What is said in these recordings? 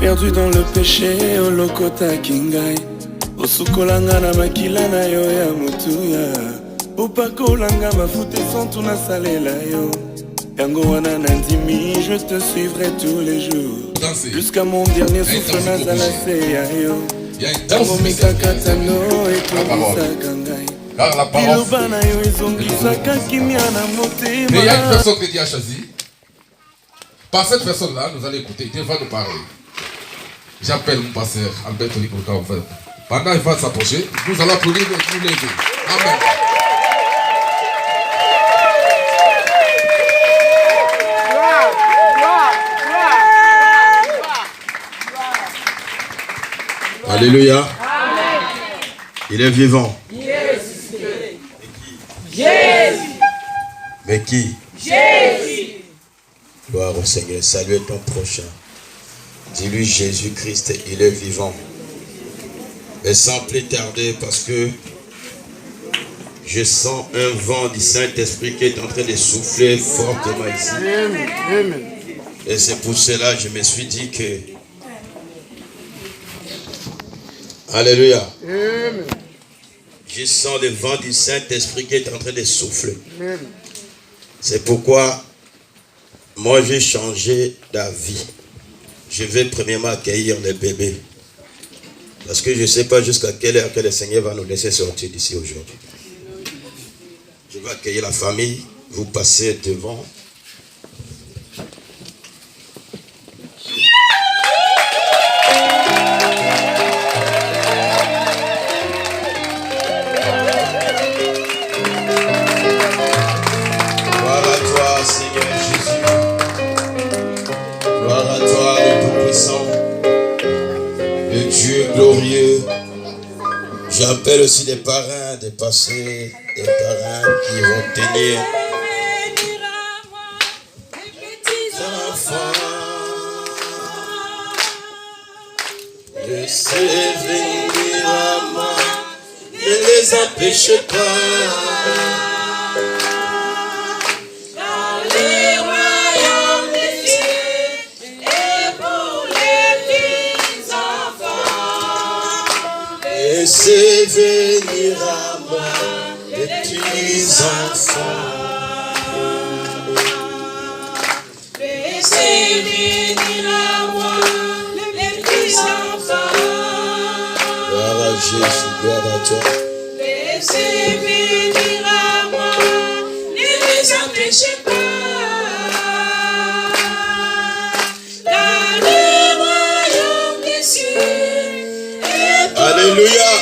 perdu dans le péché, olokota kingai. Osukolanga na makila na yo ya mutuya. Opakolanga mafuta sans tout na salela yo. Yango wana nandimi, je te suivrai tous les jours. Jusqu'à mon dernier souffle nazala seya yo. Tango mikakatano ekomisa kangai. Car la parole. Mais il y a une personne que Dieu a choisie. Par cette personne-là, nous allons écouter. Dieu va nous parler. J'appelle mon pasteur Albert Nicolas. Pendant qu'il va s'approcher, nous allons applaudir et nous lever. Amen. Alléluia. Amen. Il est vivant. Jésus. Mais qui? Jésus. Gloire au Seigneur. Saluez ton prochain. Dis-lui Jésus-Christ, il est vivant. Et sans plus tarder, parce que je sens un vent du Saint-Esprit qui est en train de souffler fortement ici. Amen. Et c'est pour cela que je me suis dit que... Alléluia. Amen. Je sens le vent du Saint-Esprit qui est en train de souffler. C'est pourquoi moi j'ai changé d'avis. Je vais premièrement accueillir les bébés. Parce que je ne sais pas jusqu'à quelle heure que le Seigneur va nous laisser sortir d'ici aujourd'hui. Je vais accueillir la famille. Vous passez devant. Glorieux. J'appelle aussi les parrains de passer, les parrains qui vont tenir. Laissez venir à moi, ne les empêchez pas. Laissez venir à moi les petits enfants. Laissez venir à moi les petits enfants. Gloire à Jésus, gloire à toi. Laissez venir à moi, ne les empêchez pas. Dans le royaume des cieux. Alléluia.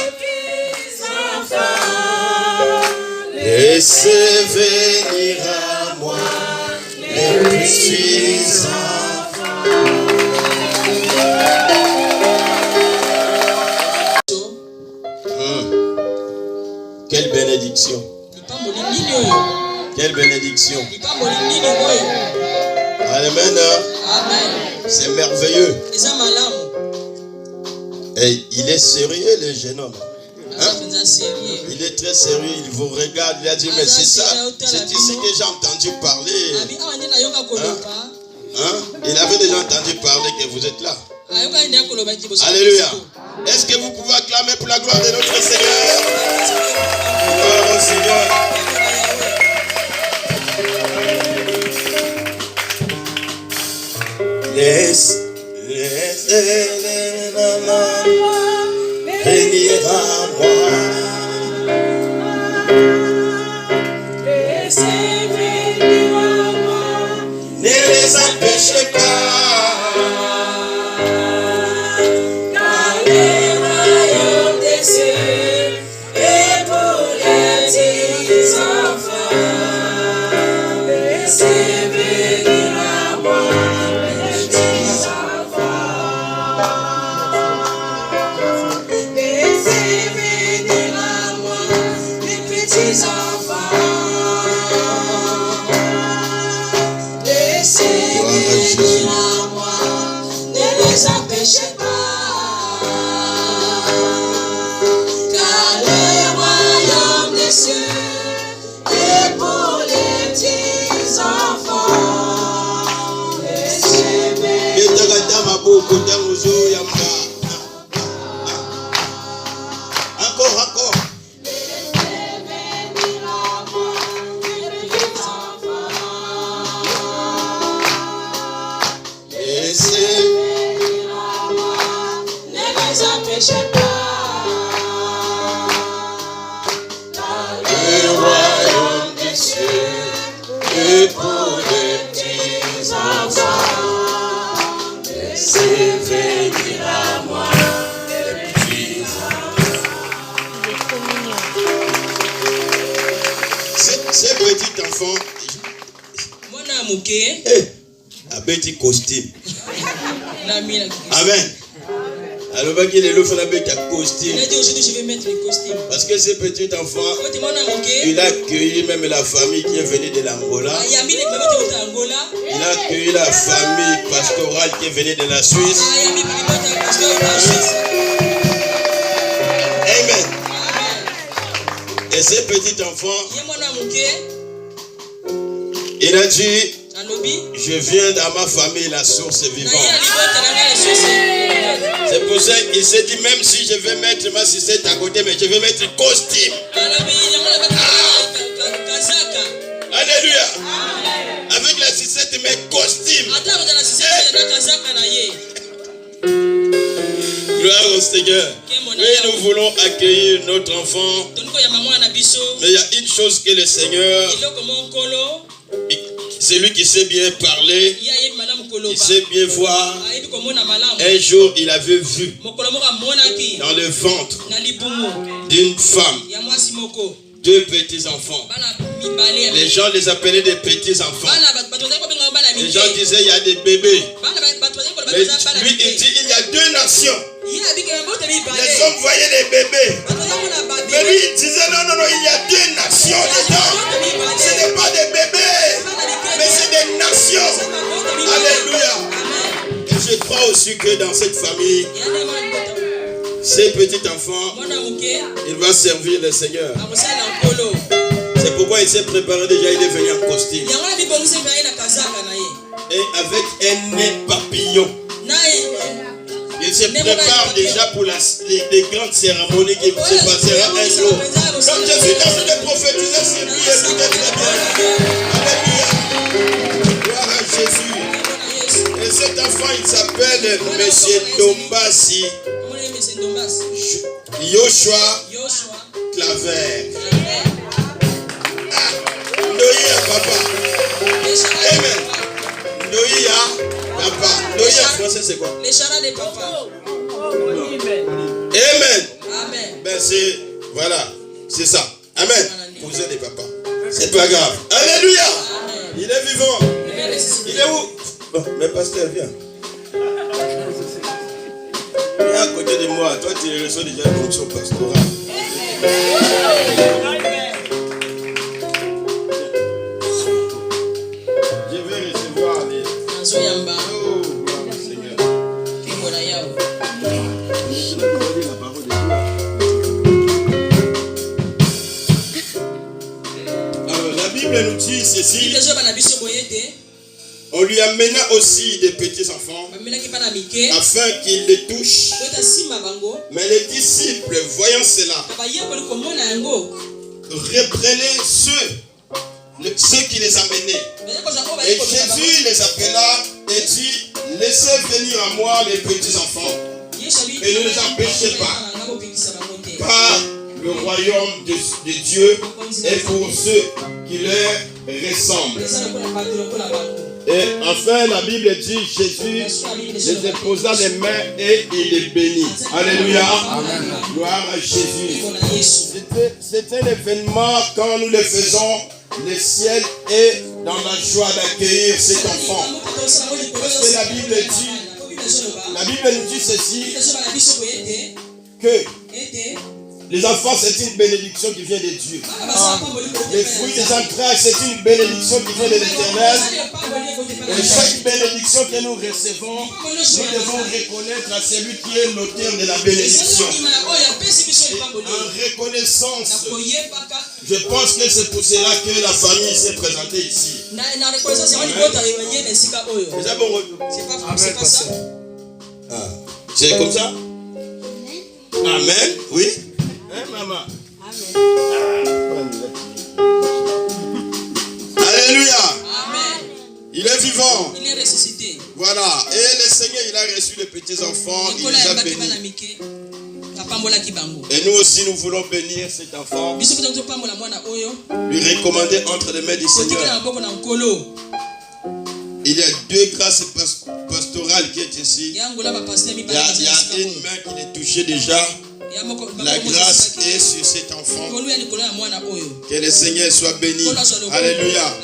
Laissez venir à moi les petits enfants. Quelle bénédiction. Quelle bénédiction. Amen. C'est merveilleux. Et il est sérieux, le jeune homme. Hein? Il est très sérieux, il vous regarde, il a dit mais c'est ça, c'est ici que j'ai entendu parler. Hein? Il avait déjà entendu parler que vous êtes là. Alléluia. Est-ce que vous pouvez acclamer pour la gloire de notre Seigneur? Gloire au Seigneur. Laissez venir à moi. Laissez venir à moi, Ne les empêchez pas. dans le royaume des cieux et pour les petits enfants. Laissez venir à moi les petits enfants. Laissez venir à moi les petits enfants. Laissez venir à moi, ne les empêchez pas. Car le royaume des cieux est pour les petits enfants. Laissez venir. Encore. Le royaume des cieux est pour les petits enfants. Laissez venir à moi les petits enfants. Ces petits enfants, un petit costume. Amen. Alors, il y a le costume. Aujourd'hui, je vais mettre les costumes. Parce que ce petit enfant, il a accueilli même la famille qui est venue de l'Angola. Il a accueilli la famille pastorale qui est venue de la Suisse. Amen. Et ce petit enfant, il a dit, je viens dans ma famille, la source vivante. C'est pour ça qu'il s'est dit, même si je vais mettre ma sucette à côté, mais je vais mettre costume. Alléluia. Avec la sucette, mais costume. Gloire au Seigneur. Oui, nous voulons accueillir notre enfant. Mais il y a une chose que le Seigneur, c'est lui qui sait bien parler, il sait bien voir. Un jour, il avait vu dans le ventre d'une femme 2 petits enfants. Les gens les appelaient des petits enfants. Les gens disaient il y a des bébés. Mais lui, il dit il y a 2 nations. Les hommes voyaient les bébés. Mais lui, il disait non, il y a 2 nations dedans. Ce n'est pas des bébés, mais c'est des nations. Alléluia. Et je crois aussi que dans cette famille, ces petits enfants, il va servir le Seigneur. C'est pourquoi il s'est préparé déjà, il est venu en costume. Et avec un nez papillon. Il se prépare déjà pour les grandes cérémonies qui se passera un jour. Donc je suis en train de prophétiser sur lui, écoutez très bien. Alléluia. Gloire à Jésus. Et cet enfant, il s'appelle Monsieur Dombasi Joshua Claver. Noïa papa. Amen. Noïa papa. Noïa français c'est quoi? Les charades des papas. Amen. Amen. Ben c'est, voilà, c'est ça. Amen. Cousin des papas. C'est pas grave. Alléluia. Amen. Il est vivant. Il est où? Bon, mais pasteur, viens. Viens à côté de moi. Toi, tu reçois déjà une fonction pastorale. Je vais recevoir les... Oh, Seigneur. La parole de Dieu. Alors, la Bible nous dit ceci. On lui amena aussi des petits enfants afin qu'ils les touchent. Mais les disciples, voyant cela, reprenaient ceux qui les amenaient. Et Jésus les appela et dit, laissez venir à moi les petits enfants et ne les empêchez pas, car le royaume de Dieu est pour ceux qui leur ressemblent. Et enfin, la Bible dit, Jésus les imposa les mains et il les bénit. Alléluia. Amen. Gloire à Jésus. C'est un événement, quand nous le faisons, le ciel est dans la joie d'accueillir cet enfant. Parce que la Bible nous dit ceci, que les enfants, c'est une bénédiction qui vient de Dieu. Les fruits des entrailles, c'est une bénédiction qui vient de l'Éternel. Et chaque bénédiction que nous recevons, nous devons reconnaître à celui qui est l'auteur de la bénédiction. En reconnaissance, je pense que c'est pour cela que la famille s'est présentée ici. C'est pas ça. Ah. C'est comme ça? Amen. Oui. Hein, maman? Amen. Alléluia. Amen. Il est vivant. Il est ressuscité. Voilà. Et le Seigneur, il a reçu les petits-enfants. Il les a bénis. Et nous aussi, nous voulons bénir cet enfant. Lui recommander entre les mains du Seigneur. Il y a 2 grâces pastorales qui est ici. Il y a une main qui est touchée déjà. La grâce est sur cet enfant. Que le Seigneur soit béni. Alléluia.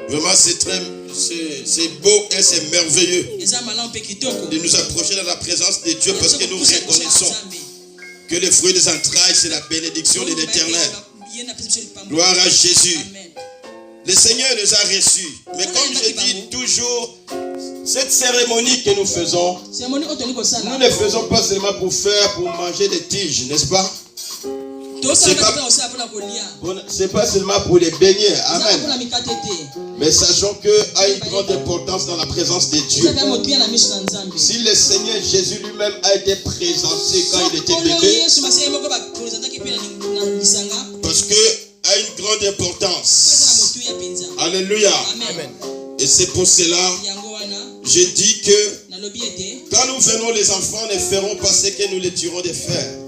Vraiment, c'est beau et c'est merveilleux de nous approcher dans la présence de Dieu parce que nous reconnaissons que le fruit des entrailles, c'est la bénédiction de l'Éternel. Gloire à Jésus. Le Seigneur nous a reçus. Mais comme je dis toujours, cette cérémonie que nous faisons, nous ne faisons pas seulement pour manger des tiges, n'est-ce pas? C'est pas seulement pour les beignets. Amen. Mais sachons qu'il a une grande importance dans la présence de Dieu. Si le Seigneur Jésus lui-même a été présenté quand il était bébé, parce que a une grande importance. Alléluia. Amen. Et c'est pour cela, je dis que quand nous venons, les enfants ne feront pas ce que nous les dirons de faire.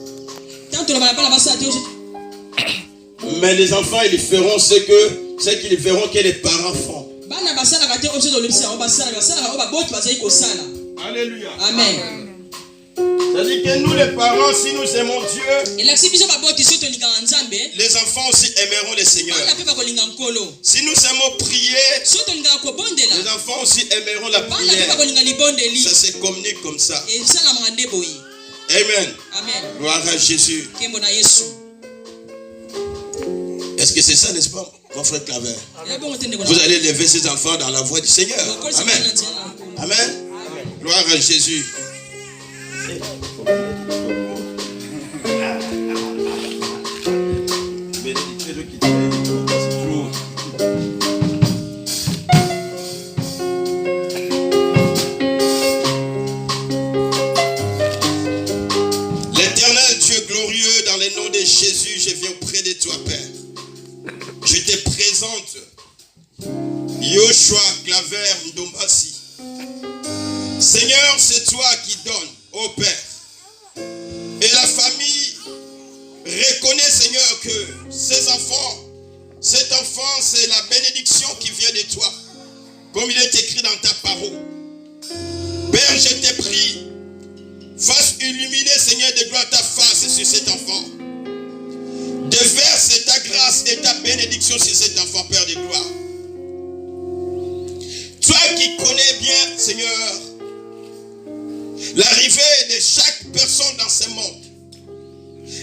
Mais les enfants, ils feront ce qu'ils verront que les parents font. Alléluia. Amen. C'est-à-dire que nous les parents, si nous aimons Dieu, les enfants aussi aimeront le Seigneur. Si nous aimons prier, les enfants aussi aimeront la prière. Ça se communique comme ça. Amen. Gloire à Jésus. Est-ce que c'est ça, n'est-ce pas, mon frère Claver? Vous allez lever ces enfants dans la voix du Seigneur. Amen. Amen. Gloire à Jésus. L'Éternel Dieu glorieux, dans le nom de Jésus, je viens auprès de toi, Père. Je te présente Yoshua Claver Ndombasi. Seigneur, c'est toi qui donnes au Père. Et la famille reconnaît, Seigneur, que cet enfant, c'est la bénédiction qui vient de toi. Comme il est écrit dans ta parole. Père, je te prie, fasse illuminer, Seigneur, de gloire ta face sur cet enfant. Déverse ta grâce et ta bénédiction sur cet enfant, Père de gloire. Toi qui connais bien, Seigneur, l'arrivée de chaque personne dans ce monde.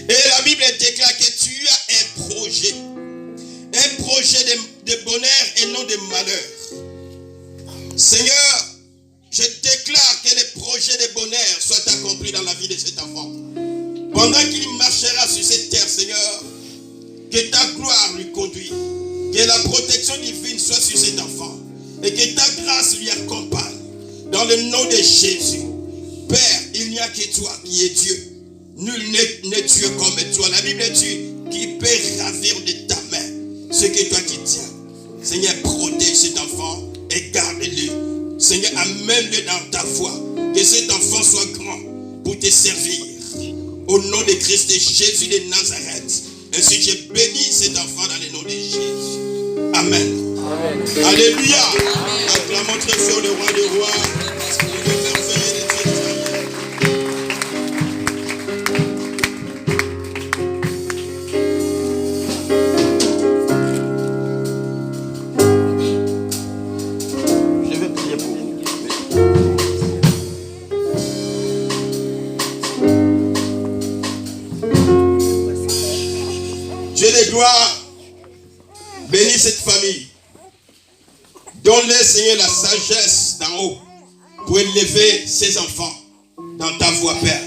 Et la Bible déclare que tu as un projet de bonheur et non de malheur. Seigneur, je déclare que le projet de bonheur soit accompli dans la vie de cet enfant. Pendant qu'il marchera sur cette terre, Seigneur, que ta gloire lui conduise, que la protection divine soit sur cet enfant et que ta grâce lui accompagne. Dans le nom de Jésus. Père, il n'y a que toi qui es Dieu. Nul n'est Dieu comme toi. La Bible dit qui peut ravir de ta main ce que toi qui tiens. Seigneur, protège cet enfant et garde-le. Seigneur, amène-le dans ta voie. Que cet enfant soit grand pour te servir. Au nom de Christ et Jésus de Nazareth. Ainsi, je bénis cet enfant dans le nom de Jésus. Amen. Amen. Alléluia. Acclamons très fort le roi des rois. Gloire, bénis cette famille. Donne-les, Seigneur, la sagesse d'en haut pour élever ses enfants dans ta voie, Père.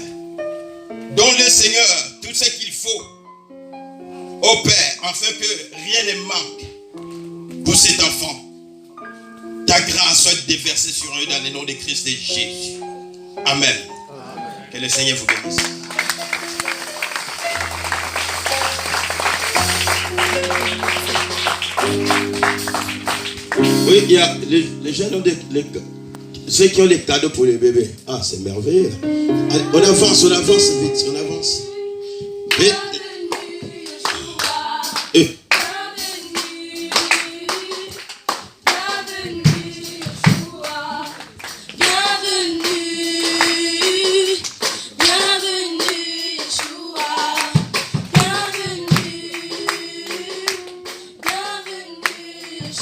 Donne-les, Seigneur, tout ce qu'il faut au Père, afin que rien ne manque pour cet enfant. Ta grâce soit déversée sur eux dans le nom de Christ et Jésus. Amen. Que le Seigneur vous bénisse. Oui, il y a les jeunes ont ceux qui ont les cadeaux pour les bébés. Ah, c'est merveilleux. Allez, on avance vite, on avance. Et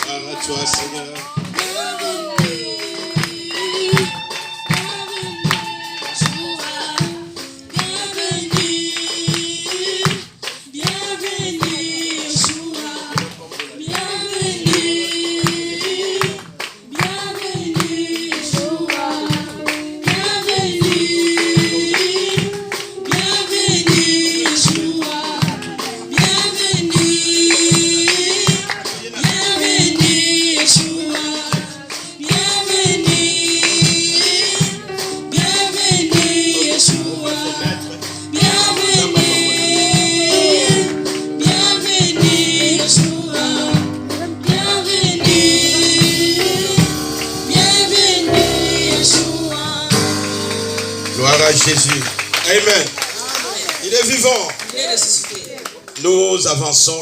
arrête-toi, Seigneur. Gloire à Jésus. Amen. Il est vivant. Nous avançons.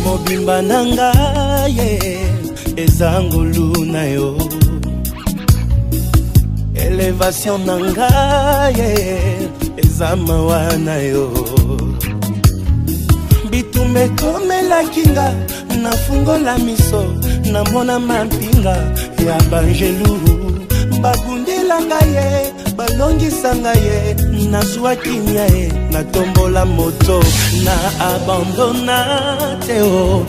Mobimba nanga ye ezangulu na yo elevation nanga ye ezamawa na yo bitumbe komela kinga nafungola miso namona mampinga ya banjelu bagundelanga ye balongisanga ye nazwa kimia ye natombola moto na abandona teo